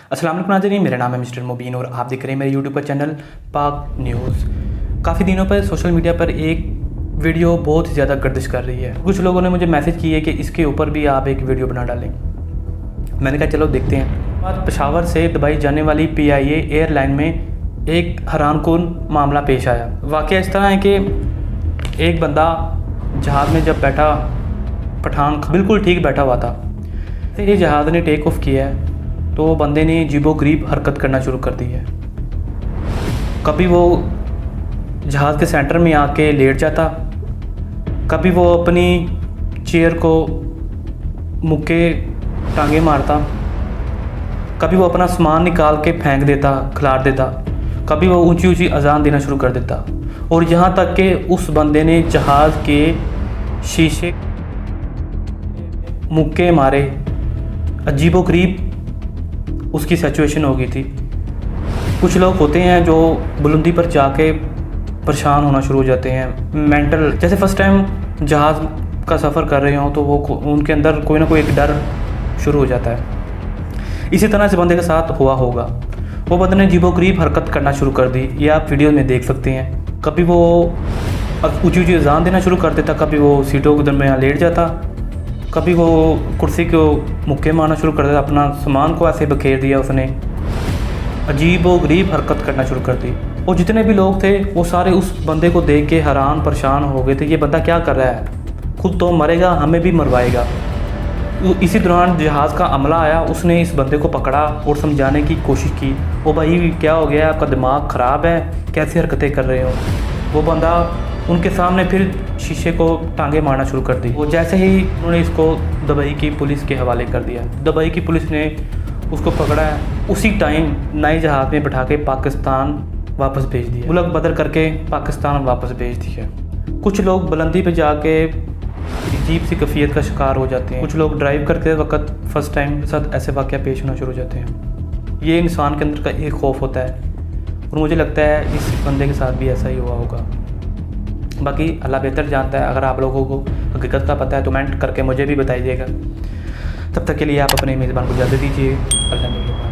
अस्सलाम वालेकुम नाज़रीन, मेरा नाम है मिस्टर मुबीन और आप देख रहे हैं मेरे यूट्यूब पर चैनल पाक न्यूज़। काफ़ी दिनों पर सोशल मीडिया पर एक वीडियो बहुत ही ज़्यादा गर्दिश कर रही है। कुछ लोगों ने मुझे मैसेज किए कि इसके ऊपर भी आप एक वीडियो बना डालें। मैंने कहा चलो देखते हैं। बाद पेशावर से दुबई जाने वाली PIA एयरलाइन में एक हैरानकुन मामला पेश आया। वाक़या इस तरह है कि एक बंदा जहाज़ में जब बैठा, पठान बिल्कुल ठीक बैठा हुआ था, तो ये जहाज़ ने टेक ऑफ किया है तो बंदे ने अजीबोगरीब हरकत करना शुरू कर दी है। कभी वो जहाज़ के सेंटर में आके लेट जाता, कभी वो अपनी चेयर को मुक्के टांगे मारता, कभी वो अपना सामान निकाल के फेंक देता, खिलार देता, कभी वो ऊंची ऊंची अजान देना शुरू कर देता। और यहाँ तक कि उस बंदे ने जहाज़ के शीशे मुक्के मारे। अजीबोगरीब उसकी सिचुएशन हो गई थी। कुछ लोग होते हैं जो बुलंदी पर जाके परेशान होना शुरू हो जाते हैं, मेंटल, जैसे फ़र्स्ट टाइम जहाज़ का सफ़र कर रहे हों तो वो उनके अंदर कोई ना कोई एक डर शुरू हो जाता है। इसी तरह से बंदे के साथ हुआ होगा। वो बंदे ने अजीबोगरीब हरकत करना शुरू कर दी, ये आप वीडियो में देख सकते हैं। कभी वो ऊँची ऊँची अज़ान देना शुरू कर देता, कभी वो सीटों के दरमियान लेट जाता, कभी वो कुर्सी को मुक्के मारना शुरू कर देता, अपना सामान को ऐसे बखेर दिया उसने। अजीबोगरीब हरकत करना शुरू कर दी। और जितने भी लोग थे वो सारे उस बंदे को देख के हैरान परेशान हो गए थे, ये बंदा क्या कर रहा है, खुद तो मरेगा, हमें भी मरवाएगा। इसी दौरान जहाज़ का अमला आया, उसने इस बंदे को पकड़ा और समझाने की कोशिश की। ओ भाई क्या हो गया, आपका दिमाग ख़राब है, कैसी हरकतें कर रहे हो। वो बंदा उनके सामने फिर शीशे को टांगे मारना शुरू कर दी। वो जैसे ही उन्होंने इसको दुबई की पुलिस के हवाले कर दिया। दुबई की पुलिस ने उसको पकड़ा है, उसी टाइम नए जहाज़ में बैठा के पाकिस्तान वापस भेज दिया, मुल्क बदल करके पाकिस्तान वापस भेज दिया। कुछ लोग बुलंदी पे जाके अजीब सी कैफियत का शिकार हो जाते हैं। कुछ लोग ड्राइव करते वक्त फ़र्स्ट टाइम के साथ ऐसे वाक़या पेश होना शुरू हो जाते हैं। ये इंसान के अंदर का एक खौफ होता है और मुझे लगता है इस बंदे के साथ भी ऐसा ही हुआ होगा। बाकी अल्लाह बेहतर जानता है। अगर आप लोगों को हकीकत का पता है तो कमेंट करके मुझे भी बताइएगा। तब तक के लिए आप अपने मेज़बान को इजाज़त दीजिए। अल्लाह।